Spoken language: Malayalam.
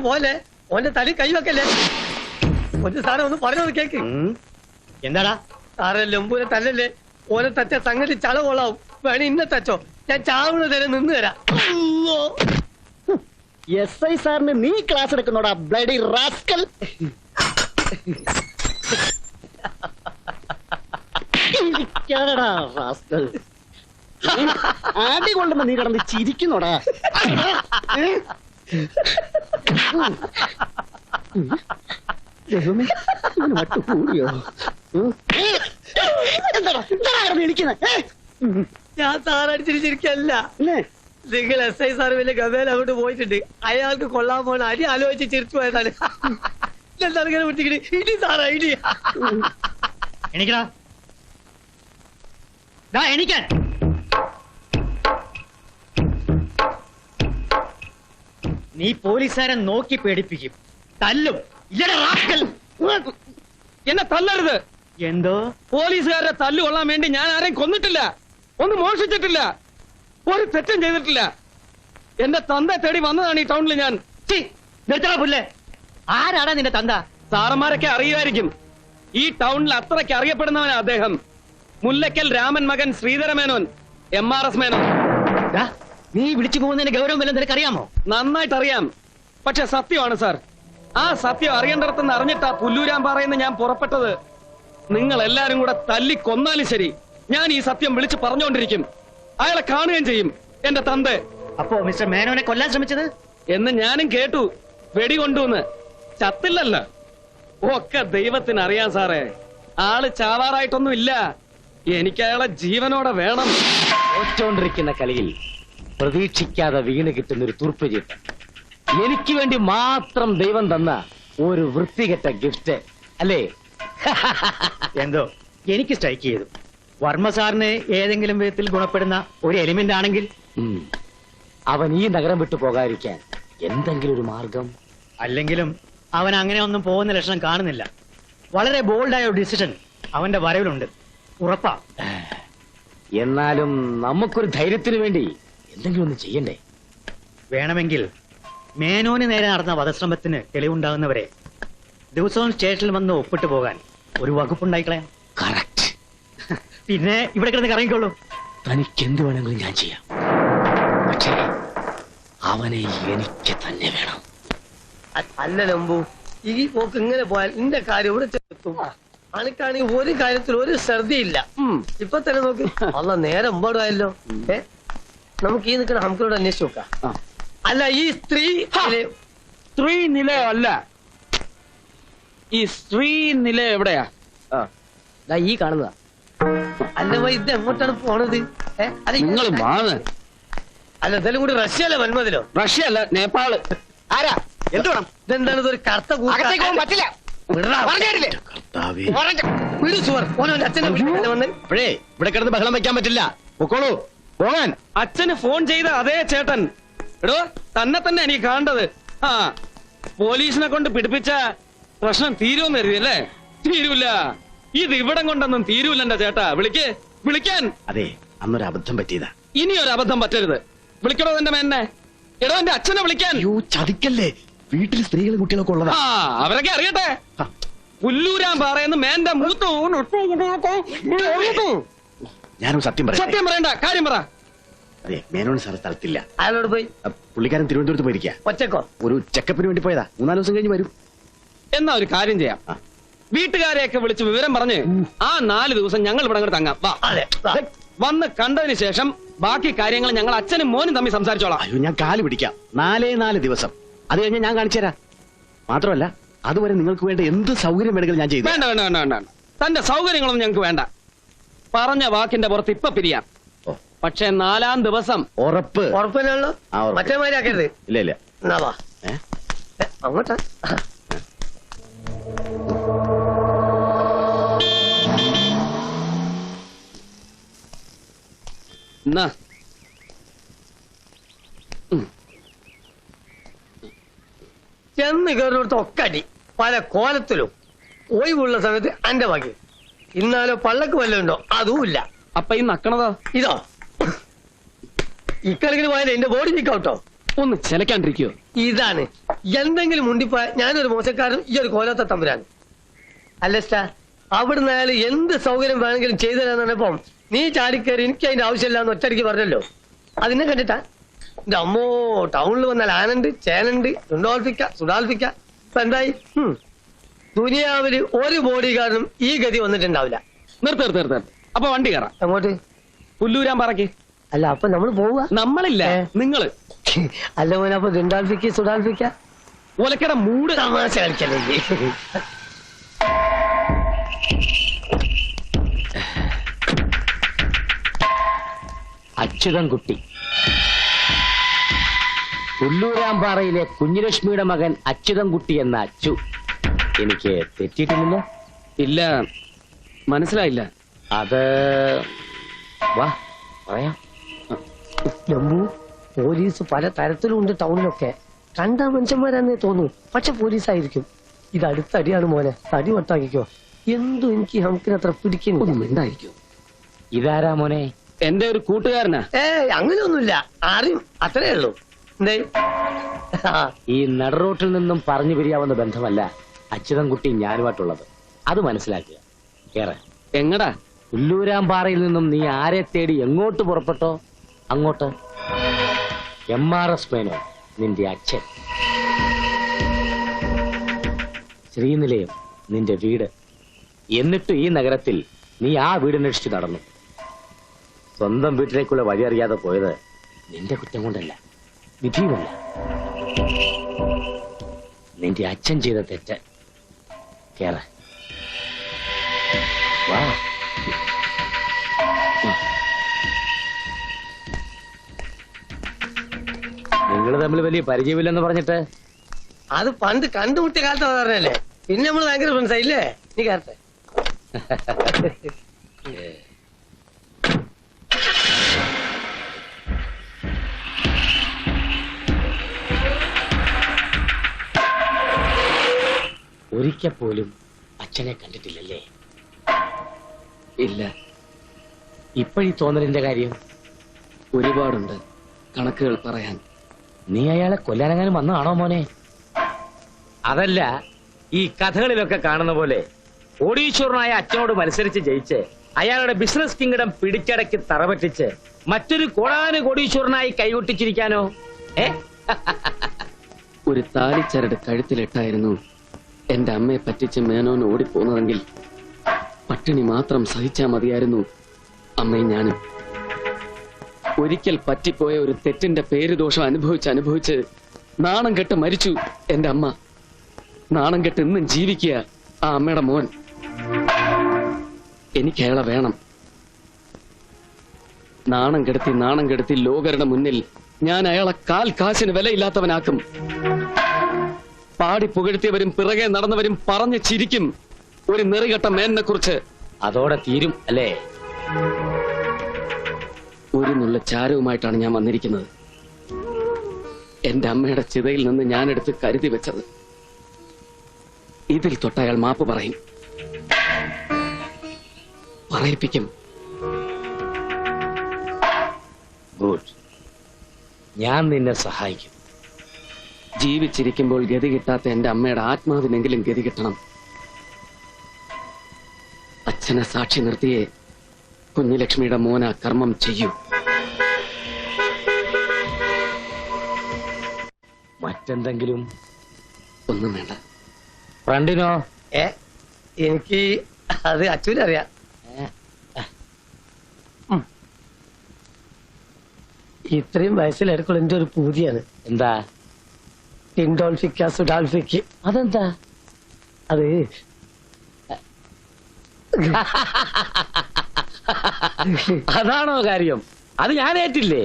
ഒന്ന് പോലെ ഓന്റെ തലി കൈവെക്കല്ലേ. ഒന്ന് സാറേ ഒന്ന് പറഞ്ഞത് കേക്ക്. എന്താടാ സാറേ ലംബൂനെ തല്ലല്ലേ. ഓനെ തച്ച സംഗതി ചള കൊള്ളാവും. വേണേ ഇന്നെ തച്ചോ, ഞാൻ ചാവുന്ന തരം നിന്ന് തരാം. SI സാറിന് നീ ക്ലാസ് എടുക്കുന്നോടാ ബ്ലഡി റാസ്കൽ. റാസ്കൽ ആദ്യം കൊണ്ടുമ്പോ നീ കിടന്ന് ചിരിക്കുന്നോടാ. കൂടിയോ ഞാൻ സാറടിച്ചിരിക്കല്ല. നിങ്ങൾ SI സാർ വലിയ ഗവേല അങ്ങോട്ട് പോയിട്ടുണ്ട്. അയാൾക്ക് കൊള്ളാൻ പോണ അടി ആലോചിച്ച് ചിരിച്ചു പോയതാണ്. എന്താണ് ഇങ്ങനെ വിട്ടിക്കണേ? ഇടി സാറാ ഇടി. എണീക്കടാ, എണീക്കാൻ. നീ പോലീസുകാരെ നോക്കി പേടിപ്പിക്കും, തല്ലും. എന്നെ തല്ലരുത്. എന്തോ പോലീസുകാരുടെ തല്ലു കൊള്ളാൻ വേണ്ടി ഞാൻ ആരെയും കൊന്നിട്ടില്ല, ഒന്നും മോഷിച്ചിട്ടില്ല, ഒരു തെറ്റും ചെയ്തിട്ടില്ല. എന്റെ തന്ത തേടി വന്നതാണ് ഈ ടൗണിൽ ഞാൻ. നിർത്തണ പുല്ലേ. ആരാടാ നിന്റെ തന്ത? സാറന്മാരൊക്കെ അറിയുമായിരിക്കും. ഈ ടൗണിൽ അത്രയ്ക്ക് അറിയപ്പെടുന്നവനാ അദ്ദേഹം. മുല്ലക്കൽ രാമൻ മകൻ ശ്രീധരമേനോൻ, MRS മേനോൻ. നീ വിളിച്ചു പോകുന്നതിന്റെ ഗൗരവം വല്ലതും നിനക്കറിയാമോ? നന്നായിട്ട് അറിയാം, പക്ഷെ സത്യമാണ് സാർ. ആ സത്യം അറിയേണ്ടടത്തെന്ന് അറിഞ്ഞിട്ടാ പുല്ലൂരാമ്പാറയെന്ന് ഞാൻ പുറപ്പെട്ടത്. നിങ്ങൾ എല്ലാരും കൂടെ തല്ലി കൊന്നാലും ശരി, ഞാൻ ഈ സത്യം വിളിച്ചു പറഞ്ഞുകൊണ്ടിരിക്കും. അയാളെ കാണുകയും ചെയ്യും, എന്റെ തന്ത. അപ്പോ മിസ്റ്റർ മേനോനെ കൊല്ലാൻ ശ്രമിച്ചത് എന്ന് ഞാനും കേട്ടു. വെടികൊണ്ടുവന്ന് ചത്തില്ലല്ലോ. ഒക്കെ ദൈവത്തിന് അറിയാം സാറേ. ആള് ചാവാറായിട്ടൊന്നും ഇല്ല. എനിക്ക് അയാളെ ജീവനോടെ വേണം. തോറ്റോണ്ടിരിക്കുന്ന കളിയിൽ പ്രതീക്ഷിക്കാതെ വീണ് കിട്ടുന്ന ഒരു തുറുപ്പ് ചീട്ട്. എനിക്ക് വേണ്ടി മാത്രം ദൈവം തന്ന ഒരു വൃത്തികെട്ട ഗിഫ്റ്റ് അല്ലേ? എന്തോ എനിക്ക് സ്ട്രൈക്ക് ചെയ്തു. വർമ്മ സാറിന് ഏതെങ്കിലും വിധത്തിൽ ഗുണപ്പെടുന്ന ഒരു എലിമെന്റ് ആണെങ്കിൽ അവൻ ഈ നഗരം വിട്ടു പോകാതിരിക്കാൻ എന്തെങ്കിലും ഒരു മാർഗം. അല്ലെങ്കിലും അവൻ അങ്ങനെ ഒന്നും പോകുന്ന ലക്ഷണം കാണുന്നില്ല. വളരെ ബോൾഡായ ഒരു ഡിസിഷൻ അവന്റെ വരവിലുണ്ട്, ഉറപ്പാ. എന്നാലും നമുക്കൊരു ധൈര്യത്തിന് വേണ്ടി എന്തെങ്കിലും ഒന്ന് ചെയ്യണ്ടേ? വേണമെങ്കിൽ മേനോന് നേരെ നടന്ന വധശ്രമത്തിന് തെളിവുണ്ടാകുന്നവരെ ദിവസവും സ്റ്റേഷനിൽ വന്ന് ഒപ്പിട്ട് പോകാൻ ഒരു വകുപ്പുണ്ടായിക്കളയാം. കറക്റ്റ്. പിന്നെ ഇവിടെ കിടന്ന് കറങ്ങിക്കോളൂ. തനിക്ക് എന്ത് വേണമെങ്കിലും ഞാൻ ചെയ്യാം, പക്ഷേ അവനെ എനിക്ക് തന്നെ വേണം. അല്ല ലംബു, ഈ പോക്ക് ഇങ്ങനെ പോയാൽ നിന്റെ കാര്യം ഇവിടെ ചെത്തും. അനക്കാണെങ്കിൽ ഒരു കാര്യത്തിൽ ഒരു ശ്രദ്ധയില്ല. ഇപ്പൊ തന്നെ നോക്ക്, അല്ല നേരെ മുമ്പാടുമായല്ലോ. നമുക്ക് ഈ നിൽക്കണ ഹംക്കോട് അന്വേഷിച്ച് നോക്കാം. അല്ല ഈ സ്ത്രീ നിലയോ അല്ല, ഈ സ്ത്രീ നില എവിടെയാ? ഈ കാണുന്നതാ. അല്ല ഇത് എങ്ങോട്ടാണ് പോണത്? നിങ്ങൾ അല്ല എന്തായാലും കൂടി റഷ്യ അല്ല വന്മതിലോ? റഷ്യ അല്ല, നേപ്പാള്. ആരാ? എന്ത് വേണം? ഇതെന്താണ് ഇതൊരു കറുത്ത പറ്റില്ല. ഇവിടെ കിടന്ന് ബഹളം വെക്കാൻ പറ്റില്ല. പൊക്കോളൂ, പോകാൻ. അച്ഛന് ഫോൺ ചെയ്ത അതേ ചേട്ടൻ. എടോ തന്നെ എനിക്ക് കാണേണ്ടത്. ആ പോലീസിനെ കൊണ്ട് പിടിപ്പിച്ച പ്രശ്നം തീരുമെന്ന് കരുതിയല്ലേ? തീരൂല. ഇത് ഇവിടം കൊണ്ടൊന്നും തീരൂല എന്റെ ചേട്ടാ. വിളിക്കാൻ. അതെ, അന്നൊരു അബദ്ധം പറ്റിയതാ. ഇനി ഒരു അബദ്ധം പറ്റരുത്. വിളിക്കണോ എന്റെ മേന്നെ? എടോ എന്റെ അച്ഛനെ വിളിക്കാൻ. ചതിക്കല്ലേ, വീട്ടിൽ സ്ത്രീകളും കുട്ടികളൊക്കെ ഉള്ളതാ. അവരൊക്കെ അറിയട്ടെ. പുല്ലൂരാൻ പറയുന്ന മേന്റെ മൂത്തു. ഞാനും സത്യം പറയണ്ട, കാര്യം പറ. അതെ, മേനോൻ സാർ സ്ഥലത്തില്ല. അയാളോട് പോയി. പുള്ളിക്കാരൻ തിരുവനന്തപുരത്ത് പോയിരിക്കുക. ഒറ്റക്കോ? ഒരു ചെക്കപ്പിന് വേണ്ടി പോയതാ. 3-4 ദിവസം കഴിഞ്ഞ് വരും. എന്നാ ഒരു കാര്യം ചെയ്യാം, വീട്ടുകാരെയൊക്കെ വിളിച്ച് വിവരം പറഞ്ഞ് ആ 4 ദിവസം ഞങ്ങൾ ഇവിടെ അങ്ങോട്ട് തങ്ങാം. വന്ന് കണ്ടതിന് ശേഷം ബാക്കി കാര്യങ്ങൾ ഞങ്ങൾ അച്ഛനും മോനും തമ്മിൽ സംസാരിച്ചോളാം. അയ്യോ, ഞാൻ കാല് പിടിക്കാം. 4 ദിവസം. അത് കഴിഞ്ഞ് ഞാൻ കാണിച്ചു തരാം. മാത്രമല്ല, അതുവരെ നിങ്ങൾക്ക് വേണ്ട എന്ത് സൗകര്യം വേണമെങ്കിലും ഞാൻ ചെയ്തു. വേണ്ട. തന്റെ സൗകര്യങ്ങളൊന്നും ഞങ്ങൾക്ക് വേണ്ട. പറഞ്ഞ വാക്കിന്റെ പുറത്ത് ഇപ്പൊ പിരിയാം. പക്ഷെ 4-ാം ദിവസം ഉറപ്പിനുള്ളൂ. മറ്റേ മാരിയാക്കരുത്. ഇല്ല. എന്നാ വാ അങ്ങോട്ടാ. എന്നാ ചെന്ന് കയറിനടുത്ത് ഒക്കടി പല കോലത്തിലും. ഒഴിവുള്ള സമയത്ത് എന്റെ വകി. ഇന്നാലോ പള്ളക്ക് വല്ലതുണ്ടോ? അതുമില്ല. അപ്പൊ ഈ നക്കണതോ? ഇതോ ഇക്കളിങ്ങനെ പോയാലേ എന്റെ ബോഡി നിക്കോട്ടോ. ഒന്ന് ചിലക്കാണ്ടിരിക്കോ? ഇതാണ് എന്തെങ്കിലും മുണ്ടിപ്പോയ ഞാനൊരു മോശക്കാരൻ, ഈ ഒരു കോലത്തെ തമ്പുരാൻ. അല്ലസ്റ്റാ, അവിടുന്ന് അയാൾ എന്ത് സൗകര്യം വേണമെങ്കിലും ചെയ്തു തരാന്ന് പറഞ്ഞപ്പം നീ ചാടിക്കയറി എനിക്ക് അതിന്റെ ആവശ്യമില്ല എന്ന് ഒറ്റയ്ക്ക് പറഞ്ഞല്ലോ. അതിനെ കണ്ടിട്ടാ എന്റെ അമ്മോ, ടൗണിൽ വന്നാൽ ആനണ്ട്, ചേനണ്ട്, ഉണ്ടോൽപ്പിക്ക, സുഡാൽപ്പിക്ക. ഇപ്പൊ എന്തായി? ദുനിയാവില് ഒരു ബോഡിഗാർഡിനും ഈ ഗതി വന്നിട്ടുണ്ടാവില്ല. നിർത്ത്. അപ്പൊ വണ്ടി കയറാം. അങ്ങോട്ട് പുല്ലൂരാൻ പറക്ക്. അല്ല, അപ്പൊ നമ്മൾ പോവുക? നമ്മളില്ല, നിങ്ങള്. അല്ല മോനെ, അപ്പൊ ദുണ്ടാൽപ്പിക്ക, സുഡാൽപ്പിക്ക. ഒലക്കട മൂട്. തമാശ കളിക്കല്ലേ. അച്യുതൻകുട്ടി, പുല്ലൂരാമ്പാറയിലെ കുഞ്ഞുലക്ഷ്മിയുടെ മകൻ അച്യുതൻകുട്ടി എന്ന അച്ചു. എനിക്ക് തെറ്റിയിട്ടില്ലല്ലോ? ഇല്ല, മനസ്സിലായില്ല. അത് വാ പറയാം. ജമ്മു പോലീസ് പല തരത്തിലും ഉണ്ട് ടൗണിലൊക്കെ. കണ്ടാ മനുഷ്യന്മാരാന്നേ തോന്നൂ, പക്ഷെ പോലീസായിരിക്കും. ഇത് അടുത്തടിയാണ് മോനെ, തടി വട്ടാക്കിക്കോ. എന്തും എനിക്ക് ഹംക്കിന് അത്ര പിടിക്കുന്നു. എന്തായിരിക്കും? ഇതാരാ മോനെ? എന്റെ ഒരു കൂട്ടുകാരനാ. അങ്ങനെയൊന്നുമില്ല, അറിയും, അത്രേ ഉള്ളൂ. എന്തേ? ഈ നടുറോട്ടിൽ നിന്നും പറഞ്ഞു പിരിയാവുന്ന ബന്ധമല്ല അച്യുതൻകുട്ടി ഞാനുമായിട്ടുള്ളത്. അത് മനസ്സിലാക്കുക. കേറെ. എങ്ങടാ? പുല്ലൂരാമ്പാറയിൽ നിന്നും നീ ആരെ തേടി എങ്ങോട്ട് പുറപ്പെട്ടോ അങ്ങോട്ട്. MRS മേനോൻ, നിന്റെ അച്ഛൻ. ശ്രീനിലയം, നിന്റെ വീട്. എന്നിട്ട് ഈ നഗരത്തിൽ നീ ആ വീടന്വേഷിച്ച് നടന്നു. സ്വന്തം വീട്ടിലേക്കുള്ള വഴി അറിയാതെ പോയത് നിന്റെ കുറ്റം കൊണ്ടല്ല, വിധിയുമല്ല. നിന്റെ അച്ഛൻ ചെയ്ത തെറ്റ്. കേറ. വാ. നിങ്ങൾ തമ്മിൽ വലിയ പരിചയമില്ലെന്ന് പറഞ്ഞിട്ട്. അത് പണ്ട് കണ്ടുമുട്ടിയ കാലത്ത് പറഞ്ഞല്ലേ, പിന്നെ നമ്മള് ഭയങ്കര ഫ്രണ്ട്സ് ആയില്ലേ. നീ കാലത്തെ ഒരിക്കൽ പോലും അച്ഛനെ കണ്ടിട്ടില്ലല്ലേ? ഇല്ല. ഇപ്പോഴീ തോന്നലിന്റെ കാര്യം? ഒരുപാടുണ്ട് കണക്കുകൾ പറയാൻ. നീ അയാളെ കൊല്ലാനെങ്ങാനും വന്നതാണോ മോനെ? അതല്ല, ഈ കഥകളിലൊക്കെ കാണുന്ന പോലെ കോടീശ്വരനായ അച്ഛനോട് മത്സരിച്ച് ജയിച്ച് അയാളുടെ ബിസിനസ് കിങ്ഡം പിടിച്ചടക്കി തറപറ്റിച്ച് മറ്റൊരു കോടീശ്വരനായി കൈകൊട്ടിച്ചിരിക്കാനോ? ഒരു താലിച്ചരട് കഴുത്തിലിട്ടായിരുന്നു എന്റെ അമ്മയെ പറ്റിച്ച് മേനോൻ ഓടിപ്പോന്നതെങ്കിൽ പട്ടിണി മാത്രം സഹിച്ചാ മതിയായിരുന്നു അമ്മയും ഞാനും. ഒരിക്കൽ പറ്റിപ്പോയ ഒരു തെറ്റിന്റെ പേരുദോഷം അനുഭവിച്ച് നാണം കെട്ട് മരിച്ചു എന്റെ അമ്മ. നാണം കെട്ട് ഇന്നും ജീവിക്കുക ആ അമ്മയുടെ മോൻ. എനിക്ക് അയാളെ വേണം. നാണം കെടുത്തി ലോകരുടെ മുന്നിൽ ഞാൻ അയാളെ കാൽ കാശിന് വിലയില്ലാത്തവനാക്കും. പാടി പുകഴ്ത്തിയവരും പിറകെ നടന്നവരും പറഞ്ഞു ചിരിക്കും ഒരു നെറികെട്ട മേനെ കുറിച്ച്. അതോടെ തീരും അല്ലേ? ഒരു നുള്ള ചാരവുമായിട്ടാണ് ഞാൻ വന്നിരിക്കുന്നത്. എന്റെ അമ്മയുടെ ചിതയിൽ നിന്ന് ഞാൻ എടുത്ത് കരുതി വെച്ചത്. ഇതിൽ തൊട്ട് അയാൾ മാപ്പ് പറയും, പറയിപ്പിക്കും. ഗുഡ്, ഞാൻ നിന്നെ സഹായിക്കും. ജീവിച്ചിരിക്കുമ്പോൾ ഗതി കിട്ടാത്ത എന്റെ അമ്മയുടെ ആത്മാവിനെങ്കിലും ഗതി കിട്ടണം. അച്ഛനെ സാക്ഷി നിർത്തിയേ കുഞ്ഞുലക്ഷ്മിയുടെ മോന കർമ്മം ചെയ്യൂ. മറ്റെന്തെങ്കിലും? ഒന്നും വേണ്ട. ഫ്രണ്ടിനോ? എനിക്ക് അത് അച്ഛനറിയാം. ഇത്രയും വയസ്സിലെടുക്കുള്ള എന്റെ ഒരു പൂതിയാണ്. എന്താ? ടിൻഡോൾഫിക്ക, സുഡാൽഫിക്ക്. അതെന്താ? അത് അതാണോ കാര്യം? അത് ഞാൻ ഏറ്റില്ലേ?